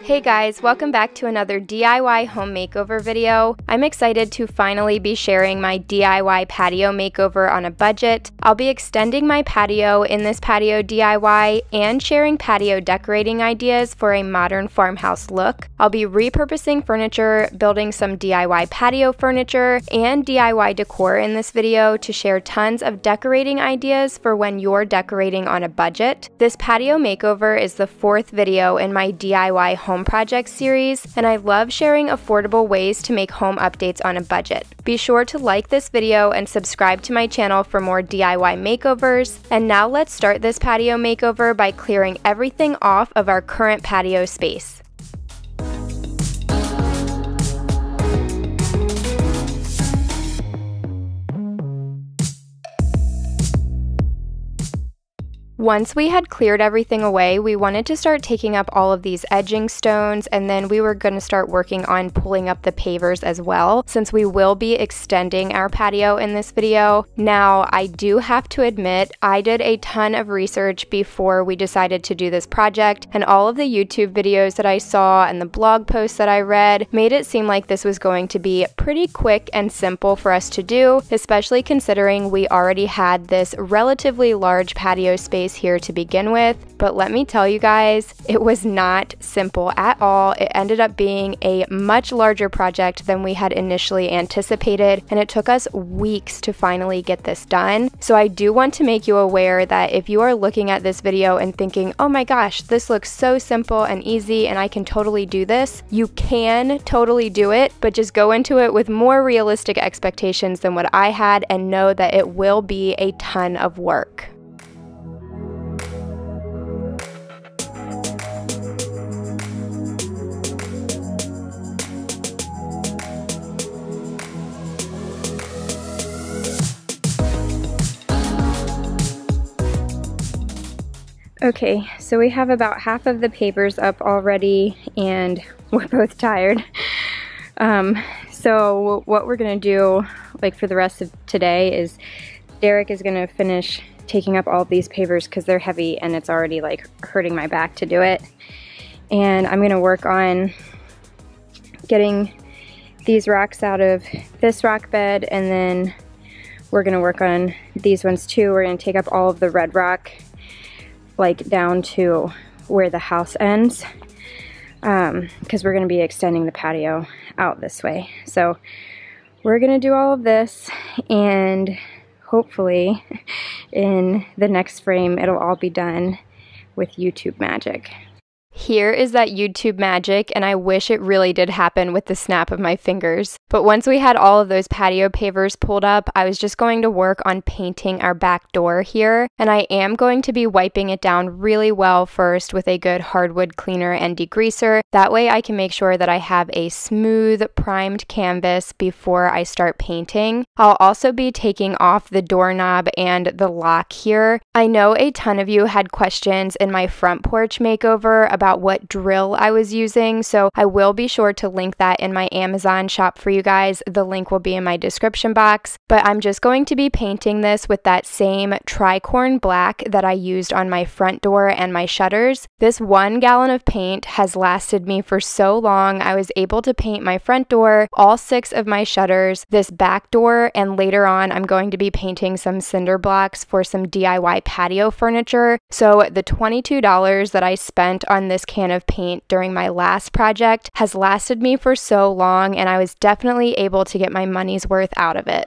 Hey guys, welcome back to another DIY home makeover video. I'm excited to finally be sharing my DIY patio makeover on a budget. I'll be extending my patio in this patio DIY and sharing patio decorating ideas for a modern farmhouse look. I'll be repurposing furniture, building some DIY patio furniture, and DIY decor in this video to share tons of decorating ideas for when you're decorating on a budget. This patio makeover is the fourth video in my DIY home project series, and I love sharing affordable ways to make home updates on a budget. Be sure to like this video and subscribe to my channel for more DIY makeovers. And now let's start this patio makeover by clearing everything off of our current patio space. Once we had cleared everything away, we wanted to start taking up all of these edging stones, and then we were going to start working on pulling up the pavers as well, since we will be extending our patio in this video. Now, I do have to admit, I did a ton of research before we decided to do this project, and all of the YouTube videos that I saw and the blog posts that I read made it seem like this was going to be pretty quick and simple for us to do, especially considering we already had this relatively large patio space here to begin with. But let me tell you guys, it was not simple at all. It ended up being a much larger project than we had initially anticipated, and it took us weeks to finally get this done. So I do want to make you aware that if you are looking at this video and thinking, oh my gosh, this looks so simple and easy and I can totally do this, you can totally do it, but just go into it with more realistic expectations than what I had and know that it will be a ton of work. Okay, so we have about half of the pavers up already and we're both tired. So what we're gonna do like for the rest of today is Derek is gonna finish taking up all of these pavers because they're heavy and it's already like hurting my back to do it. And I'm gonna work on getting these rocks out of this rock bed, and then we're gonna work on these ones too. We're gonna take up all of the red rock like down to where the house ends, because we're going to be extending the patio out this way. So we're going to do all of this, and hopefully in the next frame it'll all be done with YouTube magic. Here is that YouTube magic, and I wish it really did happen with the snap of my fingers. But once we had all of those patio pavers pulled up, I was just going to work on painting our back door here, and I am going to be wiping it down really well first with a good hardwood cleaner and degreaser. That way I can make sure that I have a smooth, primed canvas before I start painting. I'll also be taking off the doorknob and the lock here. I know a ton of you had questions in my front porch makeover about what drill I was using, so I will be sure to link that in my Amazon shop for you guys. The link will be in my description box, but I'm just going to be painting this with that same tricorn black that I used on my front door and my shutters. This 1 gallon of paint has lasted me for so long. I was able to paint my front door, all 6 of my shutters, this back door, and later on I'm going to be painting some cinder blocks for some DIY patio furniture. So the $22 that I spent on this can of paint during my last project has lasted me for so long, and I was definitely able to get my money's worth out of it.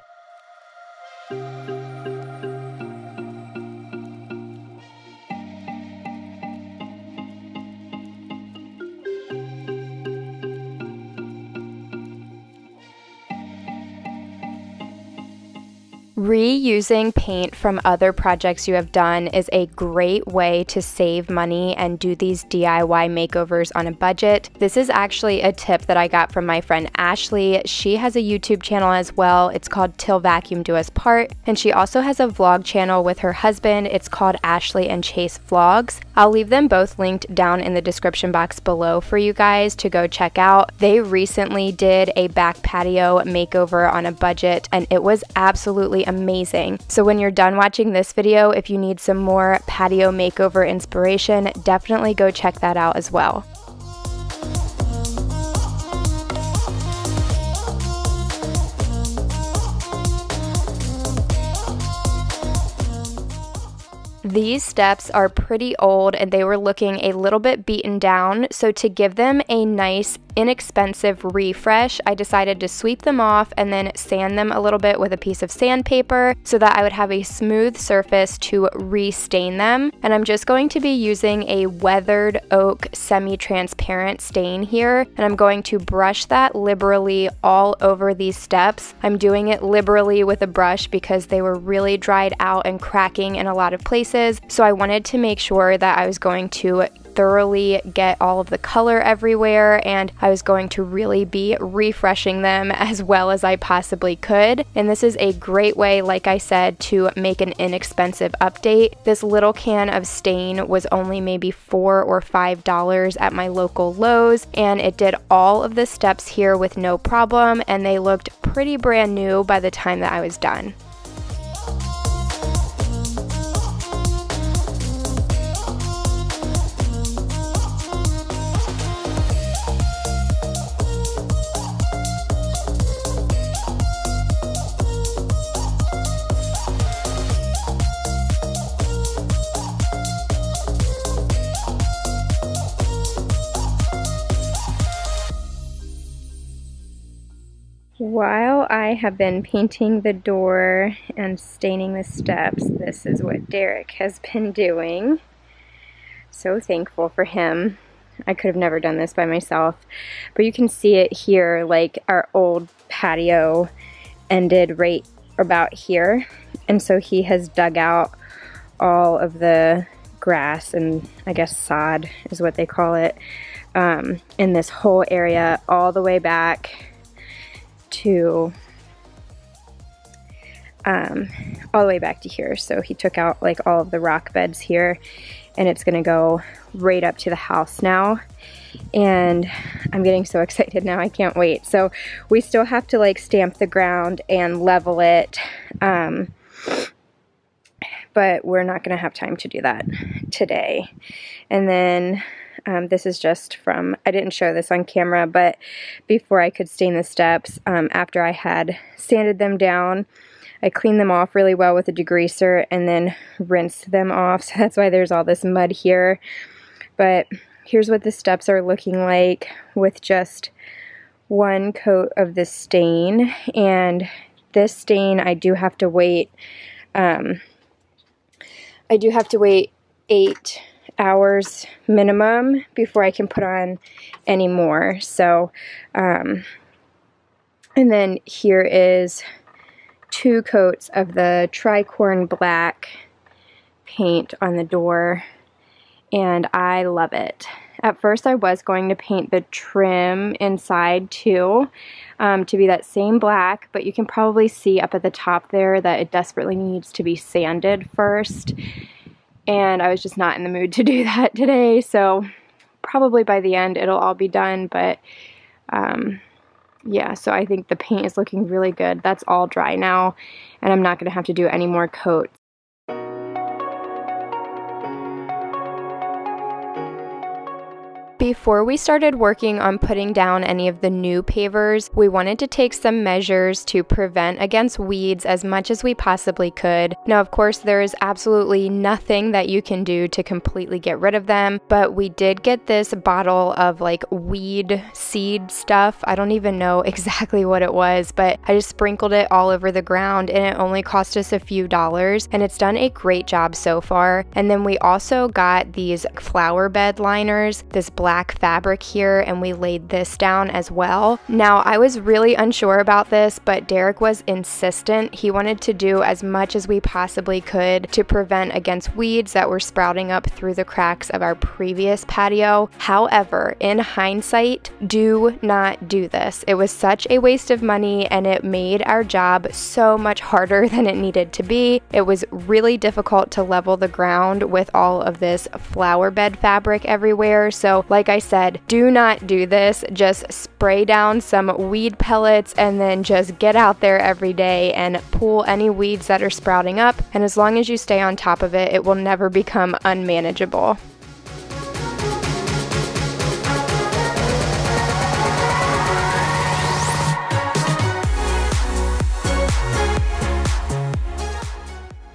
Reusing paint from other projects you have done is a great way to save money and do these DIY makeovers on a budget. This is actually a tip that I got from my friend Ashley. She has a YouTube channel as well. It's called Till Vacuum Do Us Part, and she also has a vlog channel with her husband. It's called Ashley and Chase Vlogs. I'll leave them both linked down in the description box below for you guys to go check out. They recently did a back patio makeover on a budget, and it was absolutely amazing. So when you're done watching this video, if you need some more patio makeover inspiration, definitely go check that out as well. These steps are pretty old and they were looking a little bit beaten down, so to give them a nice inexpensive refresh, I decided to sweep them off and then sand them a little bit with a piece of sandpaper so that I would have a smooth surface to restain them. And I'm just going to be using a weathered oak semi-transparent stain here, and I'm going to brush that liberally all over these steps. I'm doing it liberally with a brush because they were really dried out and cracking in a lot of places, so I wanted to make sure that I was going to thoroughly get all of the color everywhere, and I was going to really be refreshing them as well as I possibly could. And this is a great way, like I said, to make an inexpensive update. This little can of stain was only maybe $4 or $5 at my local Lowe's, and it did all of the steps here with no problem, and they looked pretty brand new by the time that I was done. While I have been painting the door and staining the steps, this is what Derek has been doing. So thankful for him. I could have never done this by myself, but you can see it here, like our old patio ended right about here, and so he has dug out all of the grass, and I guess sod is what they call it, in this whole area all the way back to here. So he took out like all of the rock beds here, and it's gonna go right up to the house now, and I'm getting so excited now, I can't wait. So we still have to like stamp the ground and level it, but we're not gonna have time to do that today. And then this is just from, I didn't show this on camera, but before I could stain the steps, after I had sanded them down, I cleaned them off really well with a degreaser and then rinsed them off. So that's why there's all this mud here. But here's what the steps are looking like with just one coat of the stain. And this stain, I do have to wait 8 hours minimum before I can put on any more. So and then here is 2 coats of the tricorn black paint on the door, and I love it. At first I was going to paint the trim inside too, to be that same black, but you can probably see up at the top there that it desperately needs to be sanded first. And I was just not in the mood to do that today, so probably by the end it'll all be done, but yeah, so I think the paint is looking really good. That's all dry now, and I'm not going to have to do any more coats. Before we started working on putting down any of the new pavers, we wanted to take some measures to prevent against weeds as much as we possibly could. Now, of course, there is absolutely nothing that you can do to completely get rid of them, but we did get this bottle of like weed seed stuff. I don't even know exactly what it was, but I just sprinkled it all over the ground, and it only cost us a few dollars, and it's done a great job so far. And then we also got these flower bed liners, this black fabric here, and we laid this down as well. Now, I was really unsure about this, but Derek was insistent. He wanted to do as much as we possibly could to prevent against weeds that were sprouting up through the cracks of our previous patio. However, in hindsight, do not do this. It was such a waste of money, and it made our job so much harder than it needed to be. It was really difficult to level the ground with all of this flower bed fabric everywhere. So like I said, do not do this. Just spray down some weed pellets and then just get out there every day and pull any weeds that are sprouting up. And as long as you stay on top of it, it will never become unmanageable.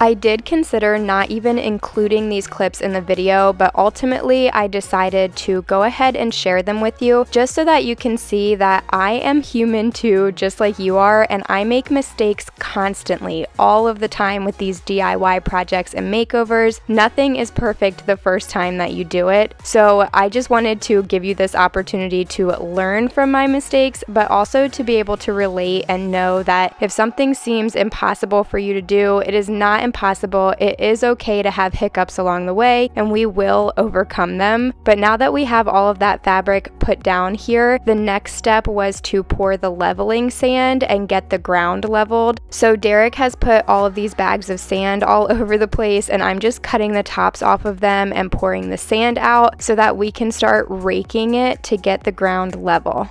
I did consider not even including these clips in the video, but ultimately I decided to go ahead and share them with you just so that you can see that I am human too, just like you are, and I make mistakes constantly, all of the time with these DIY projects and makeovers. Nothing is perfect the first time that you do it. So I just wanted to give you this opportunity to learn from my mistakes, but also to be able to relate and know that if something seems impossible for you to do, it is not impossible. It is okay to have hiccups along the way, and we will overcome them. But now that we have all of that fabric put down here, the next step was to pour the leveling sand and get the ground leveled. So Derek has put all of these bags of sand all over the place, and I'm just cutting the tops off of them and pouring the sand out so that we can start raking it to get the ground level.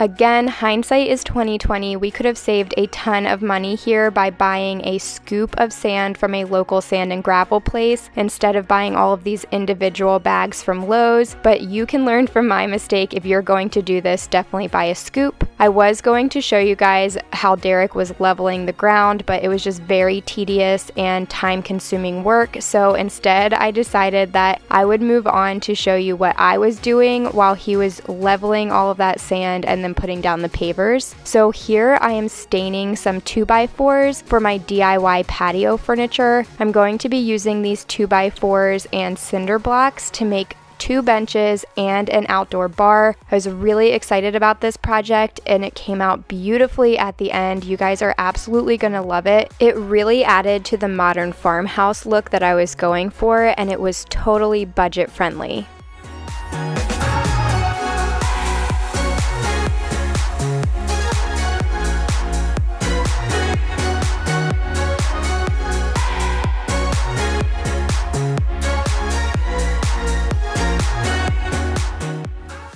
Again, hindsight is 20/20. We could have saved a ton of money here by buying a scoop of sand from a local sand and gravel place instead of buying all of these individual bags from Lowe's, but you can learn from my mistake. If you're going to do this, definitely buy a scoop. I was going to show you guys how Derek was leveling the ground, but it was just very tedious and time-consuming work, so instead I decided that I would move on to show you what I was doing while he was leveling all of that sand and then putting down the pavers. So here I am staining some 2x4s for my DIY patio furniture. I'm going to be using these 2x4s and cinder blocks to make 2 benches and an outdoor bar. I was really excited about this project and it came out beautifully at the end. You guys are absolutely gonna love it. It really added to the modern farmhouse look that I was going for, and it was totally budget friendly.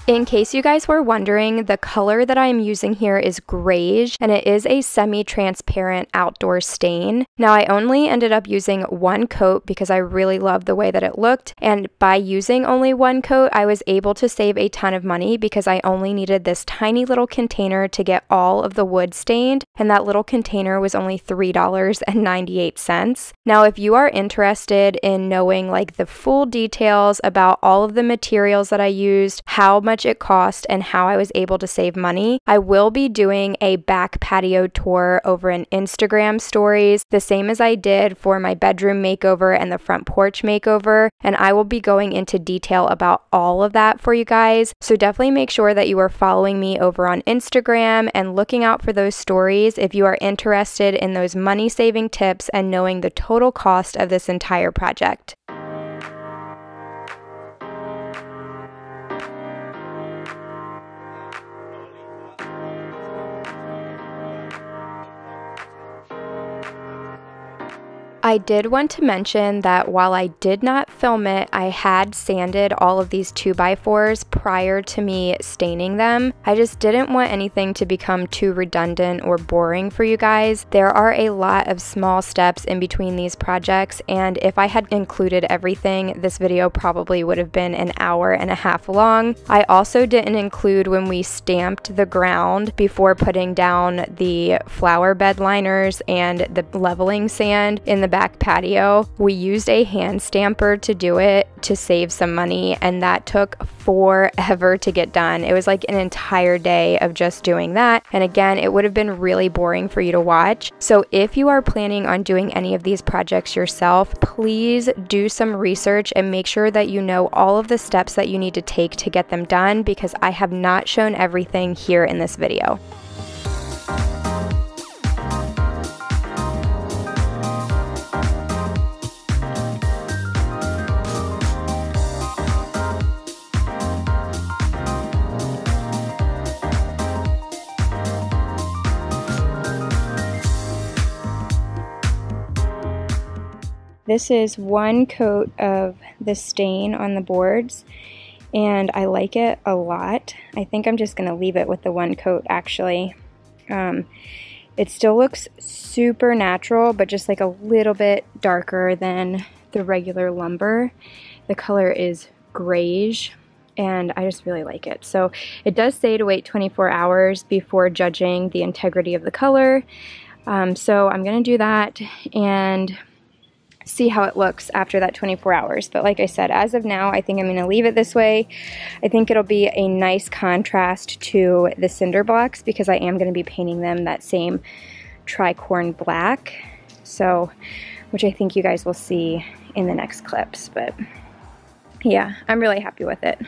In case you guys were wondering, the color that I'm using here is Greige, and it is a semi-transparent outdoor stain. Now, I only ended up using 1 coat because I really loved the way that it looked, and by using only 1 coat, I was able to save a ton of money because I only needed this tiny little container to get all of the wood stained, and that little container was only $3.98. Now, if you are interested in knowing like the full details about all of the materials that I used, how much it cost, and how I was able to save money, I will be doing a back patio tour over in Instagram stories, the same as I did for my bedroom makeover and the front porch makeover, and I will be going into detail about all of that for you guys. So definitely make sure that you are following me over on Instagram and looking out for those stories if you are interested in those money saving tips and knowing the total cost of this entire project. I did want to mention that while I did not film it, I had sanded all of these 2x4s prior to me staining them. I just didn't want anything to become too redundant or boring for you guys. There are a lot of small steps in between these projects, and if I had included everything, this video probably would have been an hour and a half long. I also didn't include when we stamped the ground before putting down the flower bed liners and the leveling sand in the back patio. We used a hand stamper to do it to save some money, and that took forever to get done. It was like an entire day of just doing that, and again, it would have been really boring for you to watch. So if you are planning on doing any of these projects yourself, please do some research and make sure that you know all of the steps that you need to take to get them done, because I have not shown everything here in this video. This is 1 coat of the stain on the boards, and I like it a lot. I think I'm just going to leave it with the 1 coat actually. It still looks super natural, but just like a little bit darker than the regular lumber. The color is grayish, and I just really like it. So it does say to wait 24 hours before judging the integrity of the color. So I'm gonna do that and see how it looks after that 24 hours. But like I said, as of now, I think I'm gonna leave it this way. I think it'll be a nice contrast to the cinder blocks because I am gonna be painting them that same tricorn black. So, which I think you guys will see in the next clips. But yeah, I'm really happy with it.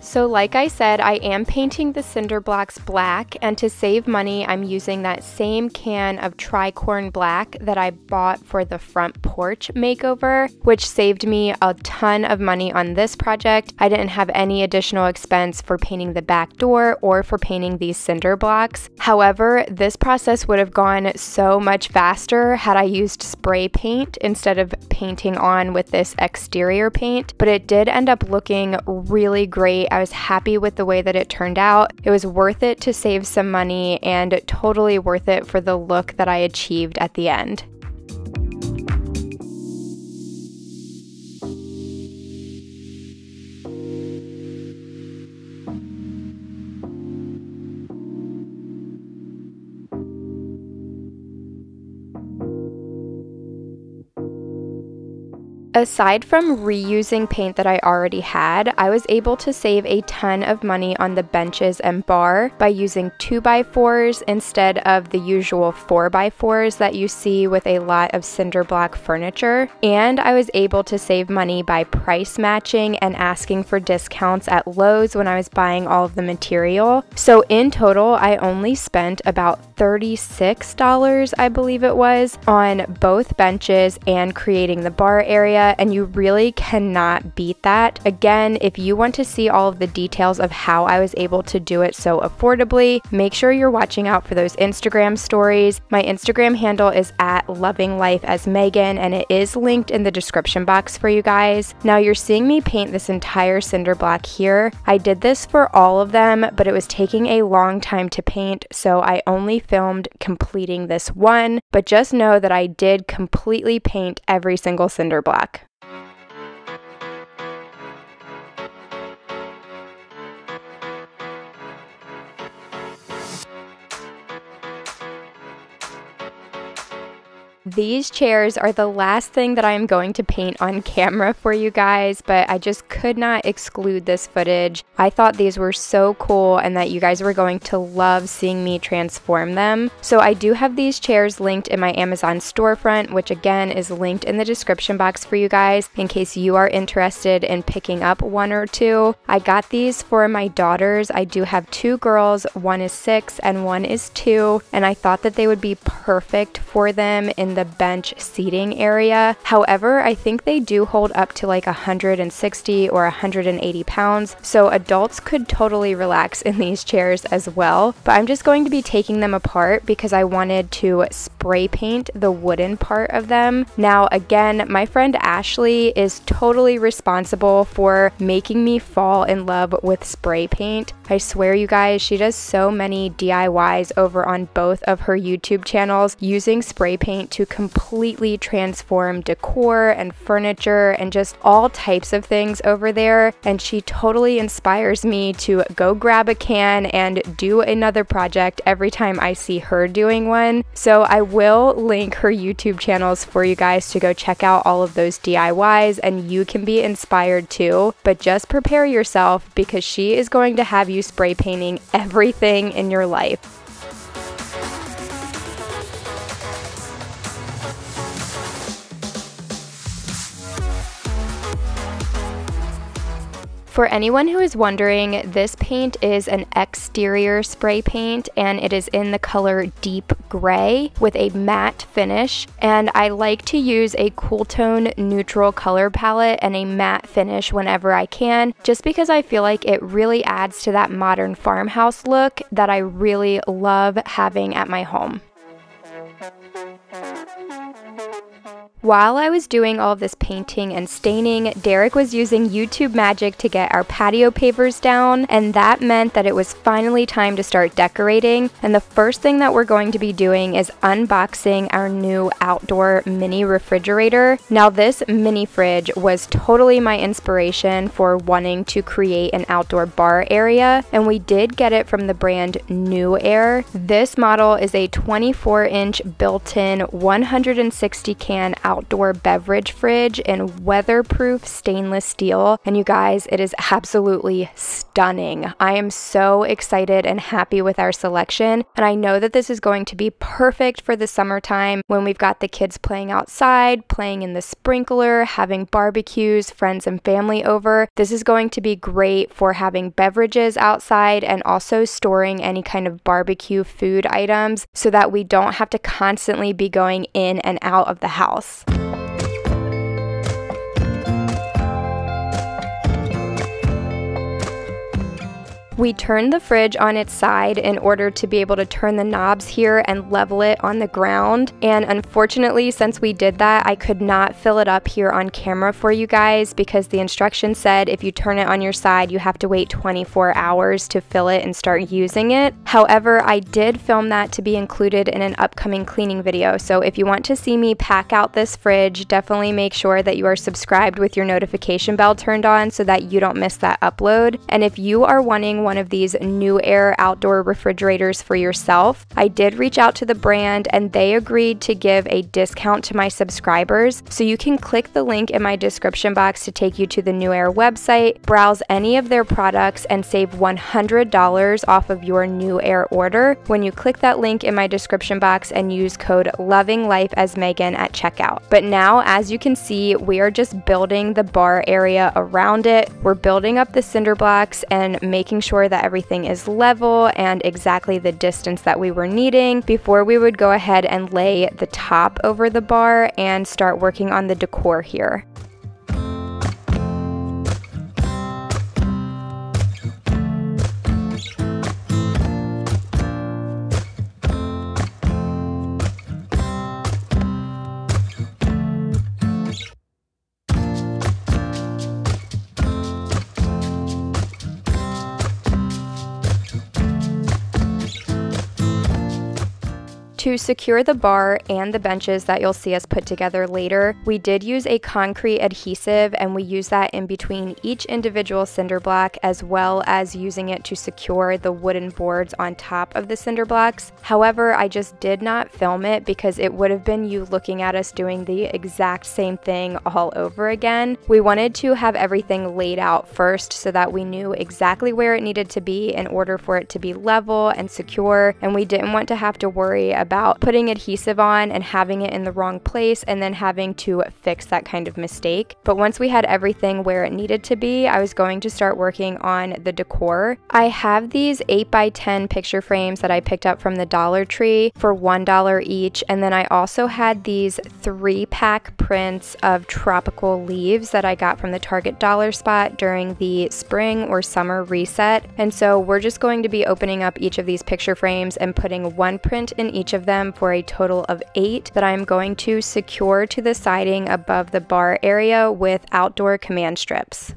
So like I said, I am painting the cinder blocks black, and to save money, I'm using that same can of tricorn black that I bought for the front porch makeover, which saved me a ton of money on this project. I didn't have any additional expense for painting the back door or for painting these cinder blocks. However, this process would have gone so much faster had I used spray paint instead of painting on with this exterior paint, but it did end up looking really great. I was happy with the way that it turned out. It was worth it to save some money and totally worth it for the look that I achieved at the end. Aside from reusing paint that I already had, I was able to save a ton of money on the benches and bar by using 2x4s instead of the usual 4x4s that you see with a lot of cinder block furniture. And I was able to save money by price matching and asking for discounts at Lowe's when I was buying all of the material. So in total, I only spent about $36, I believe it was, on both benches and creating the bar area. And you really cannot beat that. Again, if you want to see all of the details of how I was able to do it so affordably, make sure you're watching out for those Instagram stories. My Instagram handle is at LovingLifeAsMegan, and it is linked in the description box for you guys. Now you're seeing me paint this entire cinder block here. I did this for all of them, but it was taking a long time to paint, so I only filmed completing this one, but just know that I did completely paint every single cinder block. These chairs are the last thing that I am going to paint on camera for you guys, but I just could not exclude this footage. I thought these were so cool and that you guys were going to love seeing me transform them. So I do have these chairs linked in my Amazon storefront, which again is linked in the description box for you guys in case you are interested in picking up one or two. I got these for my daughters. I do have two girls, one is 6 and one is 2, and I thought that they would be perfect for them in the bench seating area. However, I think they do hold up to like 160 or 180 pounds, so adults could totally relax in these chairs as well. But I'm just going to be taking them apart because I wanted to spray paint the wooden part of them. Now again, my friend Ashley is totally responsible for making me fall in love with spray paint. I swear you guys, she does so many DIYs over on both of her YouTube channels using spray paint to completely transform decor and furniture and just all types of things over there, and she totally inspires me to go grab a can and do another project every time I see her doing one. So I will link her YouTube channels for you guys to go check out all of those DIYs, and you can be inspired too, but just prepare yourself because she is going to have you spray painting everything in your life. For anyone who is wondering, this paint is an exterior spray paint and it is in the color deep gray with a matte finish, and I like to use a cool tone neutral color palette and a matte finish whenever I can, just because I feel like it really adds to that modern farmhouse look that I really love having at my home. While I was doing all of this painting and staining, Derek was using YouTube magic to get our patio pavers down, and that meant that it was finally time to start decorating. And the first thing that we're going to be doing is unboxing our new outdoor mini refrigerator. Now, this mini fridge was totally my inspiration for wanting to create an outdoor bar area, and we did get it from the brand Nuaire. This model is a 24-inch built-in 160 can outdoor beverage fridge in weatherproof stainless steel, and you guys, it is absolutely stunning. I am so excited and happy with our selection, and I know that this is going to be perfect for the summertime when we've got the kids playing outside, playing in the sprinkler, having barbecues, friends and family over. This is going to be great for having beverages outside and also storing any kind of barbecue food items so that we don't have to constantly be going in and out of the house. We turned the fridge on its side in order to be able to turn the knobs here and level it on the ground. And unfortunately, since we did that, I could not fill it up here on camera for you guys because the instructions said if you turn it on your side, you have to wait 24 hours to fill it and start using it. However, I did film that to be included in an upcoming cleaning video. So if you want to see me pack out this fridge, definitely make sure that you are subscribed with your notification bell turned on so that you don't miss that upload. And if you are wanting one of these Nuaire outdoor refrigerators for yourself, I did reach out to the brand and they agreed to give a discount to my subscribers. So you can click the link in my description box to take you to the Nuaire website, browse any of their products, and save $100 off of your Nuaire order when you click that link in my description box and use code LOVINGLIFEASMegan at checkout. But now, as you can see, we are just building the bar area around it. We're building up the cinder blocks and making sure that everything is level and exactly the distance that we were needing before we would go ahead and lay the top over the bar and start working on the decor here. To secure the bar and the benches that you'll see us put together later, we did use a concrete adhesive, and we use that in between each individual cinder block as well as using it to secure the wooden boards on top of the cinder blocks. However, I just did not film it because it would have been you looking at us doing the exact same thing all over again. We wanted to have everything laid out first so that we knew exactly where it needed to be in order for it to be level and secure, and we didn't want to have to worry about putting adhesive on and having it in the wrong place and then having to fix that kind of mistake. But once we had everything where it needed to be, I was going to start working on the decor. I have these 8x10 picture frames that I picked up from the Dollar Tree for $1 each, and then I also had these 3-pack prints of tropical leaves that I got from the Target dollar spot during the spring or summer reset. And so we're just going to be opening up each of these picture frames and putting one print in each of them for a total of 8 that I'm going to secure to the siding above the bar area with outdoor command strips.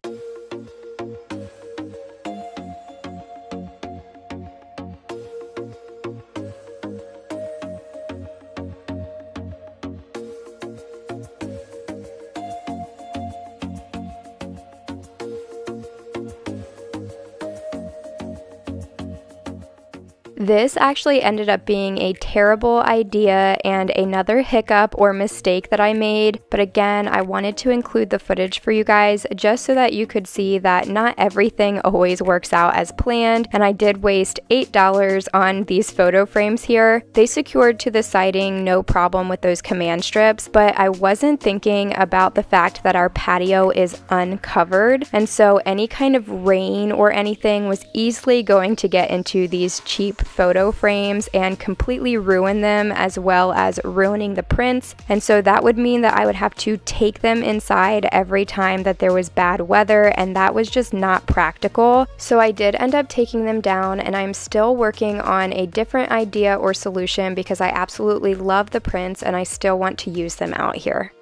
This actually ended up being a terrible idea and another hiccup or mistake that I made, but again, I wanted to include the footage for you guys just so that you could see that not everything always works out as planned, and I did waste $8 on these photo frames here. They secured to the siding, no problem with those command strips, but I wasn't thinking about the fact that our patio is uncovered, and so any kind of rain or anything was easily going to get into these cheap photo frames and completely ruin them, as well as ruining the prints. And so that would mean that I would have to take them inside every time that there was bad weather, and that was just not practical. So I did end up taking them down, and I'm still working on a different idea or solution because I absolutely love the prints and I still want to use them out here.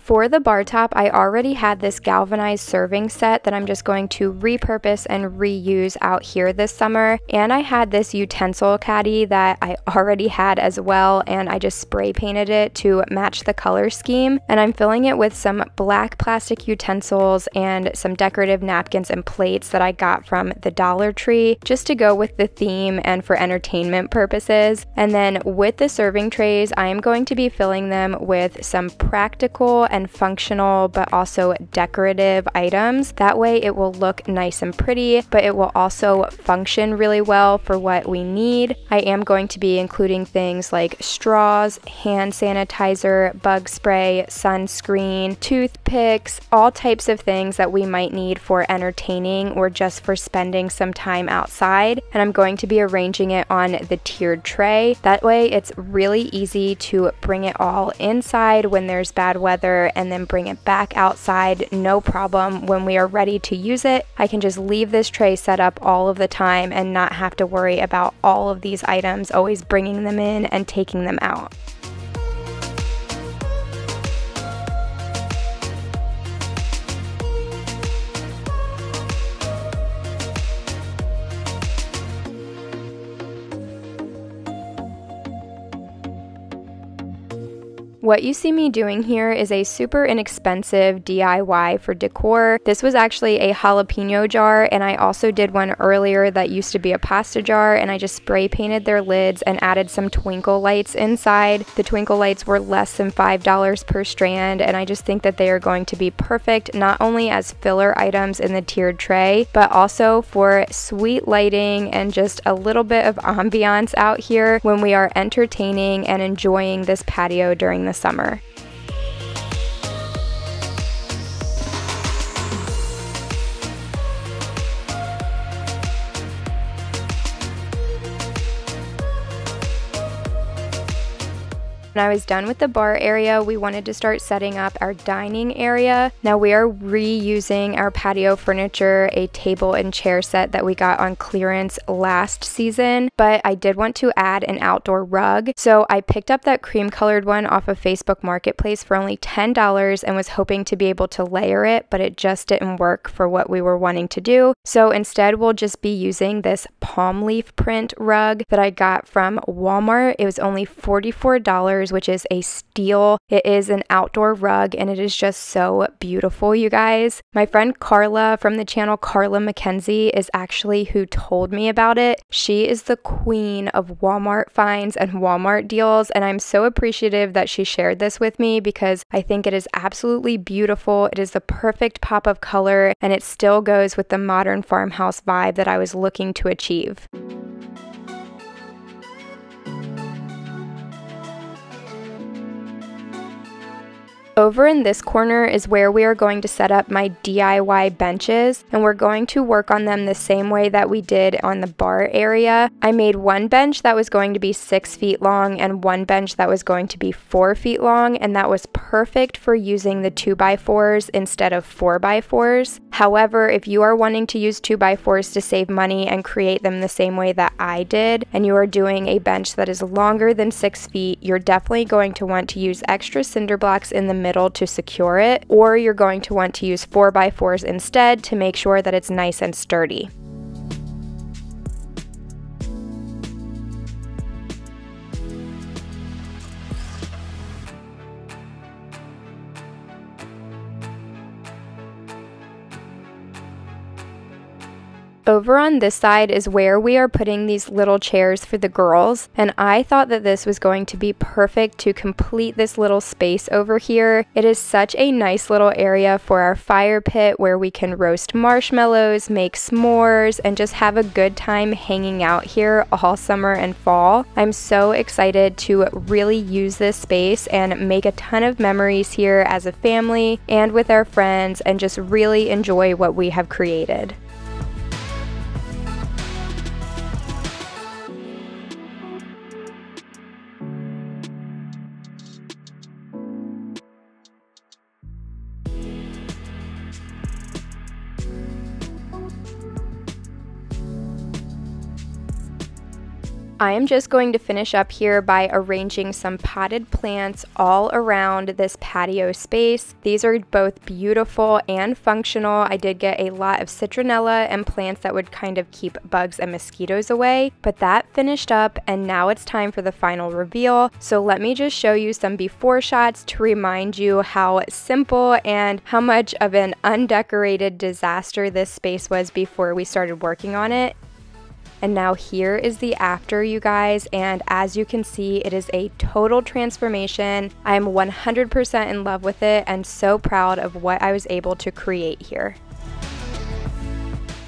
For the bar top, I already had this galvanized serving set that I'm just going to repurpose and reuse out here this summer. And I had this utensil caddy that I already had as well, and I just spray painted it to match the color scheme. And I'm filling it with some black plastic utensils and some decorative napkins and plates that I got from the Dollar Tree just to go with the theme and for entertainment purposes. And then with the serving trays, I am going to be filling them with some practical and functional but also decorative items. That way it will look nice and pretty, but it will also function really well for what we need. I am going to be including things like straws, hand sanitizer, bug spray, sunscreen, toothpicks, all types of things that we might need for entertaining or just for spending some time outside. And I'm going to be arranging it on the tiered tray. That way it's really easy to bring it all inside when there's bad weather and then bring it back outside, no problem. When we are ready to use it, I can just leave this tray set up all of the time and not have to worry about all of these items, always bringing them in and taking them out. What you see me doing here is a super inexpensive DIY for decor. This was actually a jalapeno jar, and I also did one earlier that used to be a pasta jar, and I just spray painted their lids and added some twinkle lights inside. The twinkle lights were less than $5 per strand, and I just think that they are going to be perfect not only as filler items in the tiered tray, but also for sweet lighting and just a little bit of ambiance out here when we are entertaining and enjoying this patio during the summer. When I was done with the bar area, we wanted to start setting up our dining area. Now we are reusing our patio furniture, a table and chair set that we got on clearance last season, but I did want to add an outdoor rug. So I picked up that cream colored one off of Facebook Marketplace for only $10 and was hoping to be able to layer it, but it just didn't work for what we were wanting to do. So instead we'll just be using this palm leaf print rug that I got from Walmart. It was only $44, which is a steal. It is an outdoor rug and it is just so beautiful, you guys. My friend Carla from the channel Carla Mackenzie is actually who told me about it. She is the queen of Walmart finds and Walmart deals, and I'm so appreciative that she shared this with me because I think it is absolutely beautiful. It is the perfect pop of color and it still goes with the modern farmhouse vibe that I was looking to achieve. Over in this corner is where we are going to set up my DIY benches, and we're going to work on them the same way that we did on the bar area. I made one bench that was going to be 6 feet long and one bench that was going to be 4 feet long, and that was perfect for using the 2x4s instead of 4x4s. However, if you are wanting to use 2x4s to save money and create them the same way that I did, and you are doing a bench that is longer than 6 feet, you're definitely going to want to use extra cinder blocks in the middle to secure it, or you're going to want to use 4x4s instead to make sure that it's nice and sturdy. Over on this side is where we are putting these little chairs for the girls, and I thought that this was going to be perfect to complete this little space over here. It is such a nice little area for our fire pit where we can roast marshmallows, make s'mores, and just have a good time hanging out here all summer and fall. I'm so excited to really use this space and make a ton of memories here as a family and with our friends and just really enjoy what we have created. I am just going to finish up here by arranging some potted plants all around this patio space. These are both beautiful and functional. I did get a lot of citronella and plants that would kind of keep bugs and mosquitoes away, but that finished up and now it's time for the final reveal. So let me just show you some before shots to remind you how simple and how much of an undecorated disaster this space was before we started working on it. And now here is the after, you guys, and as you can see, it is a total transformation. I am 100% in love with it and so proud of what I was able to create here.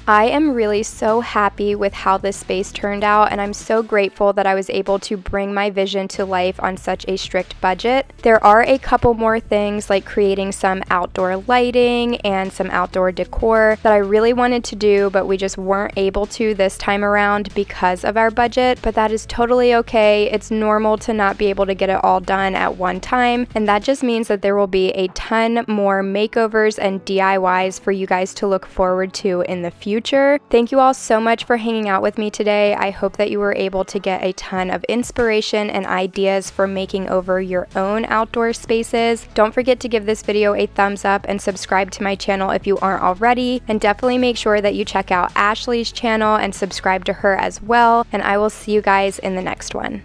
I am really so happy with how this space turned out, and I'm so grateful that I was able to bring my vision to life on such a strict budget. There are a couple more things like creating some outdoor lighting and some outdoor decor that I really wanted to do, but we just weren't able to this time around because of our budget, but that is totally okay. It's normal to not be able to get it all done at one time, and that just means that there will be a ton more makeovers and DIYs for you guys to look forward to in the future. Thank you all so much for hanging out with me today. I hope that you were able to get a ton of inspiration and ideas for making over your own outdoor spaces. Don't forget to give this video a thumbs up and subscribe to my channel if you aren't already, and definitely make sure that you check out Ashley's channel and subscribe to her as well, and I will see you guys in the next one.